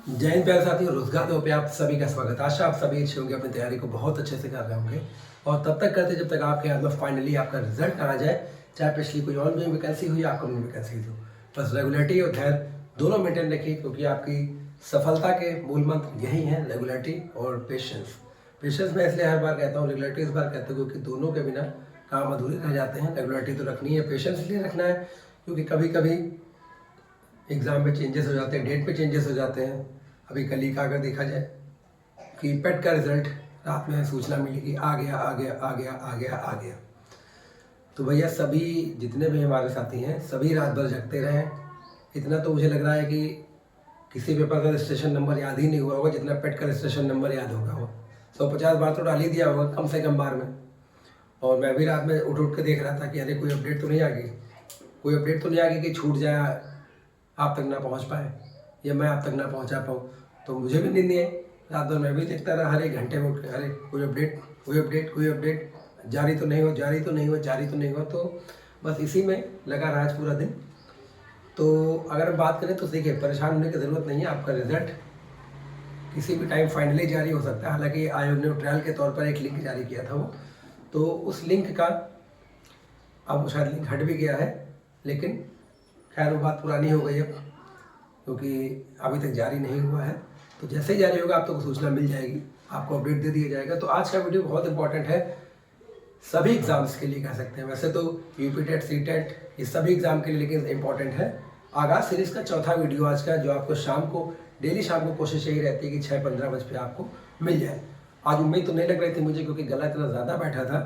जय हिंद प्यारे साथियों, रोजगार दो पे आप सभी का स्वागत। आशा आप सभी अच्छे होंगे, अपनी तैयारी को बहुत अच्छे से कर रहे होंगे और तब तक करते जब तक आपके हाथ में फाइनली आपका रिजल्ट आ जाए। चाहे पिछली कोई और भी वैकेंसी हुई, आपको भी वैकेंसी हो, बस रेगुलरिटी और धैर्य दोनों मेंटेन रखिए, क्योंकि आपकी सफलता के मूल मंत्र यही हैं, रेगुलरिटी और पेशेंस। पेशेंस मैं इसलिए हर बार कहता हूँ, रेगुलरिटी इस बार कहते हैं क्योंकि दोनों के बिना काम अधूरे रह जाते हैं। रेगुलरिटी तो रखनी है, पेशेंस इसलिए रखना है क्योंकि कभी कभी एग्ज़ाम में चेंजेस हो जाते हैं, डेट पे चेंजेस हो जाते हैं। अभी कल ही का अगर देखा जाए कि पेट का रिजल्ट रात में सूचना मिली कि आ गया आ गया आ गया आ गया आ गया, तो भैया सभी जितने भी हमारे साथी हैं सभी रात भर जगते रहे। इतना तो मुझे लग रहा है कि किसी पेपर का रजिस्ट्रेशन नंबर याद ही नहीं हुआ होगा जितना पेट का रजिस्ट्रेशन नंबर याद होगा। वो 150 बार तो डाल ही दिया होगा कम से कम बार में। और मैं भी रात में उठ उठ के देख रहा था कि अरे कोई अपडेट तो नहीं आ गई, कोई अपडेट तो नहीं आ गई कि छूट जाए, आप तक ना पहुंच पाए या मैं आप तक ना पहुंचा पाऊँ। तो मुझे भी नींद नहीं आई, रात भर मैं भी देखता रहा, हर एक घंटे में उठ के अरे कोई अपडेट कोई अपडेट कोई अपडेट, जारी तो नहीं हो जारी तो नहीं हो जारी तो नहीं हो। तो बस इसी में लगा रहा आज पूरा दिन। तो अगर हम बात करें तो देखिए, परेशान होने की ज़रूरत नहीं है। आपका रिजल्ट किसी भी टाइम फाइनली जारी हो सकता है। हालांकि आयोग ने ट्रायल के तौर पर एक लिंक जारी किया था वो, तो उस लिंक का अब वो शायद लिंक हट भी गया है, लेकिन खैर वो बात पुरानी हो गई अब, क्योंकि अभी तक जारी नहीं हुआ है। तो जैसे ही जारी होगा आप तो सूचना मिल जाएगी, आपको अपडेट दे दिया जाएगा। तो आज का वीडियो बहुत इंपॉर्टेंट है सभी एग्ज़ाम्स के लिए, कह सकते हैं। वैसे तो यूपी टेट, सी टेट, ये सभी एग्ज़ाम के लिए, लेकिन इम्पॉर्टेंट है। आगाज सीरीज़ का चौथा वीडियो आज का, जो आपको शाम को डेली शाम को कोशिश यही रहती है कि 6:15 बजे पे आपको मिल जाए। आज उम्मीद तो नहीं लग रही थी मुझे, क्योंकि गला इतना ज़्यादा बैठा था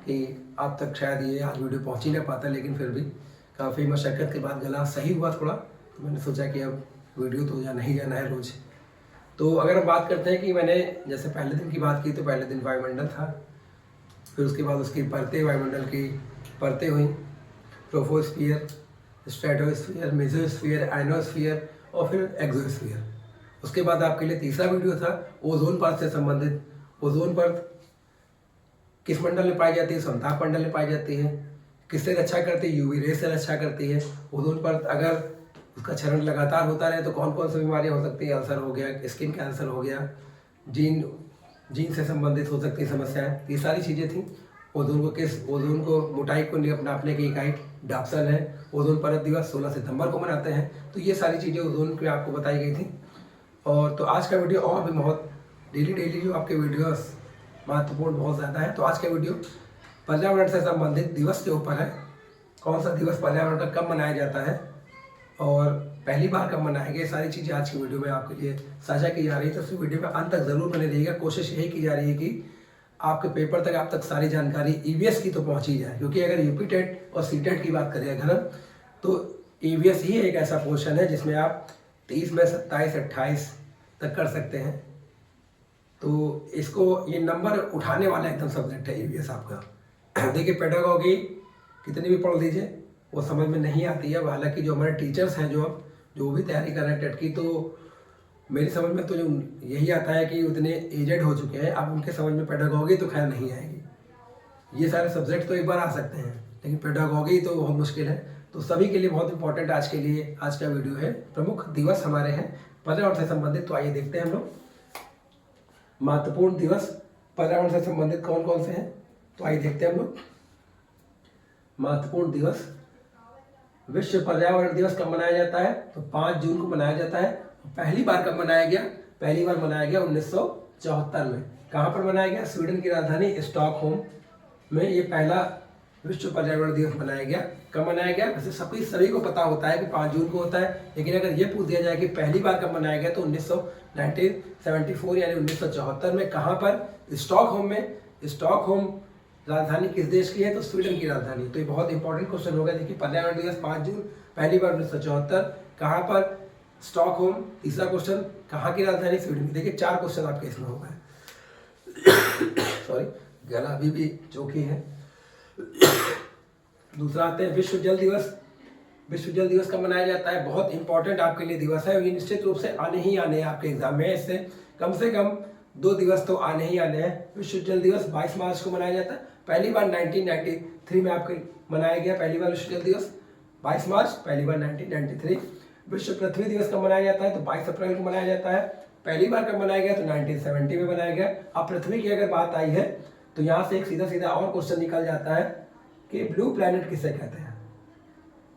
कि आप तक शायद ये आज वीडियो पहुँच ही ना पाता, लेकिन फिर भी काफ़ी मशक्क़त के बाद गला सही हुआ थोड़ा। तो मैंने सोचा कि अब वीडियो तो जाना ही जाना है रोज़। तो अगर हम बात करते हैं कि मैंने जैसे पहले दिन की बात की, तो पहले दिन वायुमंडल था, फिर उसके बाद उसकी परतें, वायुमंडल की परतें हुई, ट्रोपोस्फियर, स्ट्रेटोस्फियर, मेसोस्फियर, आयनोस्फियर और फिर एक्सोस्फियर। उसके बाद आपके लिए तीसरा वीडियो था ओजोन परत से संबंधित। ओजोन परत किस मंडल में पाई जाती है? संताप मंडल में पाई जाती है। किससे रक्षा करती है? यूवी रे से रक्षा करती है। ओजोन परत अगर उसका क्षरण लगातार होता रहे तो कौन कौन सी बीमारियां हो सकती है? अल्सर हो गया, स्किन कैंसर हो गया, जीन से संबंधित हो सकती समस्याएं, ये सारी चीज़ें थी। ओजोन को मोटाई को नापने की इकाई डाप्सन है। ओजोन परत दिवस 16 सितंबर को मनाते हैं। तो ये सारी चीज़ें ओजोन की आपको बताई गई थी। और तो आज का वीडियो और भी बहुत डेली जो आपके वीडियोस महत्वपूर्ण बहुत ज़्यादा है। तो आज का वीडियो पर्यावरण से संबंधित दिवस के ऊपर है। कौन सा दिवस पर्यावरण का कब मनाया जाता है और पहली बार कब मनाया गया, सारी चीज़ें आज की वीडियो में आपके लिए साझा की जा रही है। तो इस वीडियो में अंत तक ज़रूर बने रहिएगा। कोशिश यही की जा रही है कि आपके पेपर तक आप तक सारी जानकारी ईवीएस की तो पहुंची जाए, क्योंकि अगर यूपी टेट और सी टेट की बात करें अगर हम, तो ईवीएस ही एक ऐसा पोर्शन है जिसमें आप 30 में 27, 28 तक कर सकते हैं। तो इसको ये नंबर उठाने वाला एकदम सब्जेक्ट है ईवीएस आपका। देखिए, पेडागॉजी कितनी भी पढ़ लीजिए वो समझ में नहीं आती है। हालांकि जो हमारे टीचर्स हैं जो भी तैयारी कर रहे हैं टेट की, तो मेरी समझ में तो जो यही आता है कि उतने एजेड हो चुके हैं, अब उनके समझ में पेडागॉजी तो खैर नहीं आएगी। ये सारे सब्जेक्ट तो एक बार आ सकते हैं, लेकिन पेडागॉजी तो बहुत मुश्किल है। तो सभी के लिए बहुत इंपॉर्टेंट आज के लिए आज का वीडियो है। प्रमुख दिवस हमारे हैं पर्यावरण से संबंधित। तो आइए देखते हैं हम लोग महत्वपूर्ण दिवस पर्यावरण से संबंधित कौन कौन से हैं। तो आइए देखते हैं हम लोग महत्वपूर्ण दिवस। विश्व पर्यावरण दिवस कब मनाया जाता है? तो 5 जून को मनाया जाता है। पहली बार कब मनाया गया? पहली बार मनाया गया 1974 में। कहाँ पर मनाया गया? स्वीडन की राजधानी स्टॉकहोम में ये पहला विश्व पर्यावरण दिवस मनाया गया। कब मनाया गया? वैसे सभी को पता होता है कि 5 जून को होता है, लेकिन अगर ये पूछ दिया जाए कि पहली बार कब मनाया गया, तो 1974 यानी 1974 में। कहाँ पर? स्टॉकहोम में। स्टॉकहोम राजधानी किस देश की है? तो स्वीडन की राजधानी। तो ये बहुत इंपॉर्टेंट क्वेश्चन होगा। देखिए, पर्यावरण दिवस 5 जून, पहली बार 1974, कहाँ पर? स्टॉकहोम। तीसरा क्वेश्चन, कहाँ की राजधानी? स्वीडन की। देखिए, 4 क्वेश्चन आपके इसमें हो गए। सॉरी, गला अभी भी चौकी है। दूसरा आते हैं विश्व जल दिवस। विश्व जल दिवस कब मनाया जाता है? बहुत इंपॉर्टेंट आपके लिए दिवस है। ये निश्चित रूप से आने ही आने हैं आपके एग्जाम में। इससे कम से कम 2 दिवस तो आने ही आने हैं। विश्व जल दिवस 22 मार्च को मनाया जाता है। पहली बार 1993 में आपके मनाया गया। पहली बार विश्व जल दिवस 22 मार्च, पहली बार 1993। विश्व पृथ्वी दिवस कब मनाया जाता है? तो 22 अप्रैल को मनाया जाता है। पहली बार कब मनाया गया? तो 1970 में बनाया गया। अब पृथ्वी की अगर बात आई है तो यहाँ से एक सीधा सीधा और क्वेश्चन निकल जाता है कि ब्लू प्लैनेट किसे कहते हैं,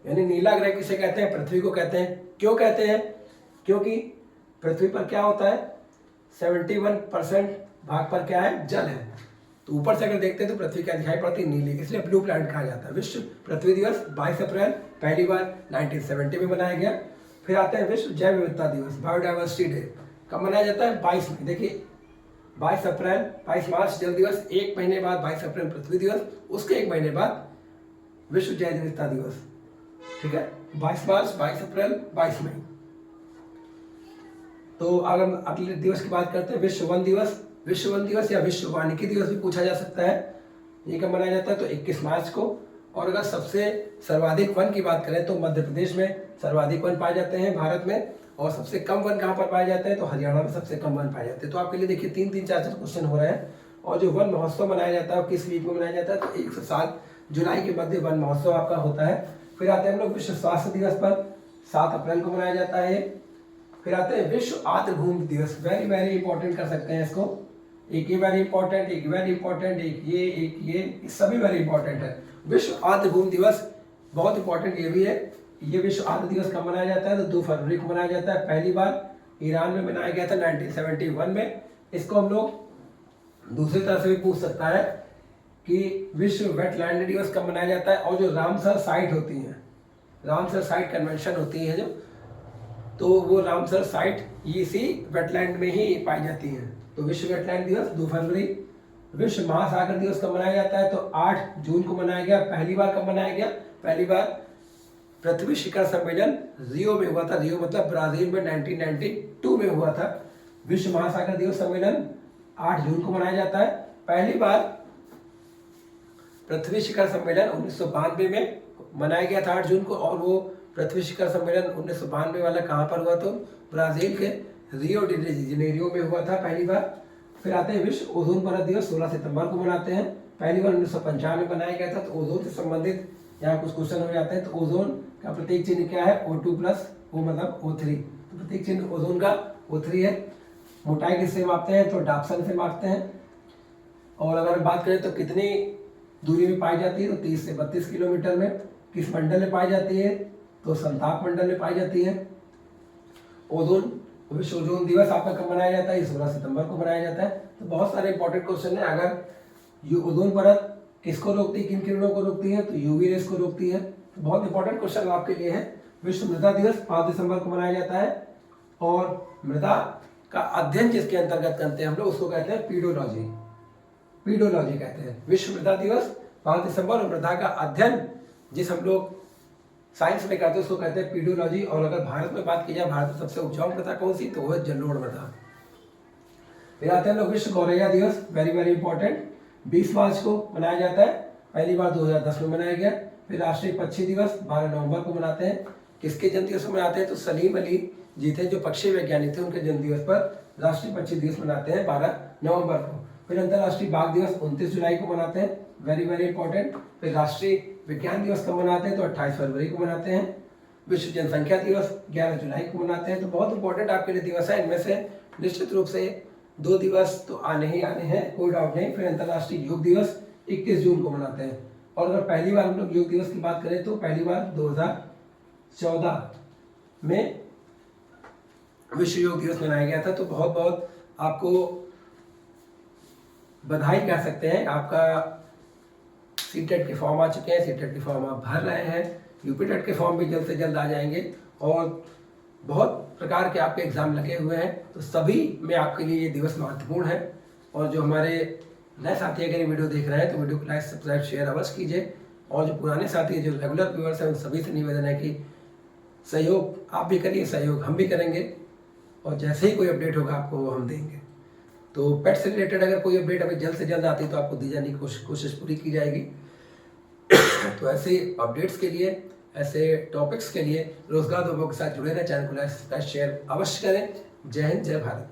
यानी नीला ग्रह किसे कहते हैं? पृथ्वी को कहते हैं। क्यों कहते हैं? क्योंकि पृथ्वी पर क्या होता है, 71% भाग पर क्या है? जल है। तो ऊपर से अगर देखते हैं तो पृथ्वी क्या दिखाई पड़ती है? नीली, इसलिए ब्लू प्लैनेट कहा जाता है। विश्व पृथ्वी दिवस 22 अप्रैल पहली बार 1970 में मनाया गया। फिर आते हैं विश्व जैव विविधता दिवस, बायोडाइवर्सिटी डे, कब मनाया जाता है? 22 में। देखिए 22 अप्रैल, 22 मार्च जल दिवस, एक महीने बाद 22 अप्रैल पृथ्वी दिवस, उसके एक महीने बाद विश्व जैव विविधता दिवस। ठीक है, 22 मार्च, 22 अप्रैल, 22 मई। तो अगर अगले दिवस की बात करते हैं, विश्व वन दिवस, विश्व वन दिवस या विश्व वानिकी दिवस भी पूछा जा सकता है। ये कब मनाया जाता है? तो 21 मार्च को। और अगर सबसे सर्वाधिक वन की बात करें तो मध्य प्रदेश में सर्वाधिक वन पाए जाते हैं भारत में, और सबसे कम वन कहाँ पर पाए जाते हैं? तो हरियाणा में सबसे कम वन पाए जाते हैं। तो आपके लिए देखिए 3-3, 4-4 क्वेश्चन हो रहे हैं। और जो वन महोत्सव मनाया जाता है किस वीक में मनाया जाता है? तो 1 से 7 जुलाई के मध्य वन महोत्सव आपका होता है। फिर आते हैं हम लोग विश्व स्वास्थ्य दिवस पर, 7 अप्रैल को मनाया जाता है। फिर आते हैं विश्व आर्द्रभूमि दिवस, वेरी वेरी इंपॉर्टेंट कर सकते हैं इसको। एक ये वेरी इंपॉर्टेंट, एक वेरी इंपॉर्टेंट, एक ये सभी वेरी इंपॉर्टेंट है। विश्व आर्द्रभूमि दिवस बहुत इंपॉर्टेंट ये भी है। ये विश्व आर्द्र दिवस कब मनाया जाता है? तो 2 फरवरी को मनाया जाता है। पहली बार ईरान में मनाया गया था 1971 में। इसको हम लोग दूसरी तरह से भी पूछ सकता है कि विश्व वेटलैंड दिवस कब मनाया जाता है? और जो रामसर साइट होती हैं, रामसर साइट कन्वेंशन होती है जो, तो वो रामसर साइट इसी वेटलैंड में ही पाई जाती हैं। तो विश्व वेटलैंड दिवस 2 फरवरी। विश्व महासागर दिवस कब मनाया जाता है? तो 8 जून को मनाया गया। पहली बार कब मनाया गया? पहली बार पृथ्वी शिखर सम्मेलन रियो में हुआ था। रियो मतलब ब्राजील में 1992 में हुआ था। विश्व महासागर दिवस सम्मेलन 8 जून को मनाया जाता है। पहली बार पृथ्वी शिखर सम्मेलन 1992 में मनाया गया था 8 जून को। और वो पृथ्वी शिखर सम्मेलन 1992 वाला कहाँ पर हुआ? तो ब्राजील के रियो डी जेनेरियो में हुआ था पहली बार। फिर आते हैं विश्व ओजोन परत दिवस, 16 सितंबर को मनाते हैं। पहली बार 1995 में बनाया गया था। तो ओजोन से संबंधित यहाँ कुछ क्वेश्चन हो जाते हैं। तो ओजोन का प्रतीक चिन्ह क्या है? O2+, O मतलब O3। तो प्रतीक चिन्ह ओजोन का O3 है। मोटाई किससे मापते हैं? तो डाप्सन से मापते हैं। और अगर बात करें तो कितनी दूरी में पाई जाती है? तो 30 से 32 किलोमीटर में। किस मंडल में पाई जाती है? तो संताप मंडल में पाई जाती है। ओजोन, विश्व ओजोन दिवस आपका कब मनाया जाता है? 16 सितंबर को मनाया जाता है। तो बहुत सारे इंपॉर्टेंट क्वेश्चन है। अगर ये ओजोन परत किसको रोकती है, किन किरणों को रोकती है? तो यूवी रेस को रोकती है। तो बहुत इंपॉर्टेंट क्वेश्चन आपके लिए है। विश्व मृदा दिवस 5 दिसंबर को मनाया जाता है। और मृदा का अध्ययन जिसके अंतर्गत करते हैं हम लोग, उसको कहते हैं पीडोलॉजी, पीडोलॉजी कहते हैं। विश्व मृदा दिवस 5 दिसंबर, और मृदा का अध्ययन जिस हम लोग साइंस में कहते हैं उसको कहते हैं पीडोलॉजी। और अगर भारत में बात की जाए, भारत में सबसे उपजाऊ मृदा कौन सी? तो वो है जलोढ़ मृदा। फिर आते हैं लोग विश्व गौरैया दिवस, वेरी वेरी इंपॉर्टेंट, 20 मार्च को मनाया जाता है। पहली बार 2010 में मनाया गया। फिर राष्ट्रीय पक्षी दिवस 12 नवंबर को मनाते हैं। किसके जन्म दिवस मनाते हैं? तो सलीम अली जी थे जो पक्षी वैज्ञानिक थे, उनके जन्म दिवस पर राष्ट्रीय पक्षी दिवस मनाते हैं 12 नवंबर को। फिर अंतर्राष्ट्रीय बाघ दिवस 29 जुलाई को मनाते हैं, वेरी वेरी इंपॉर्टेंट। फिर राष्ट्रीय विज्ञान दिवस कब मनाते हैं? तो 28 फरवरी को मनाते हैं। विश्व जनसंख्या दिवस 11 जुलाई को मनाते हैं। तो बहुत इंपॉर्टेंट आपके लिए दिवस है। इनमें से निश्चित रूप से 2 दिवस तो आने ही आने हैं, कोई डाउट नहीं। फिर अंतर्राष्ट्रीय योग दिवस 21 जून को मनाते हैं। और अगर पहली बार हम लोग योग दिवस की बात करें तो पहली बार 2014 में विश्व योग दिवस मनाया गया था। तो बहुत बहुत आपको बधाई कह सकते हैं। आपका सीटेट के फॉर्म आ चुके हैं, सीटेट के फॉर्म आप भर रहे हैं, यूपीटेट के फॉर्म भी जल्द से जल्द आ जाएंगे। और बहुत प्रकार के आपके एग्जाम लगे हुए हैं। तो सभी में आपके लिए ये दिवस महत्वपूर्ण है। और जो हमारे नए साथी अगर ये वीडियो देख रहे हैं तो वीडियो को लाइक, सब्सक्राइब, शेयर अवश्य कीजिए। और जो पुराने साथी जो रेगुलर व्यूअर्स हैं उन सभी से निवेदन है कि सहयोग आप भी करिए, सहयोग हम भी करेंगे। और जैसे ही कोई अपडेट होगा आपको वो हम देंगे। तो पेट से रिलेटेड अगर कोई अपडेट अभी जल्द से जल्द आती है तो आपको दी जाने की कोशिश पूरी की जाएगी। तो ऐसे अपडेट्स के लिए, ऐसे टॉपिक्स के लिए रोजगार 2 के साथ जुड़े रहें। चैनल को लाइक, सब्सक्राइब, शेयर अवश्य करें। जय हिंद, जय भारत।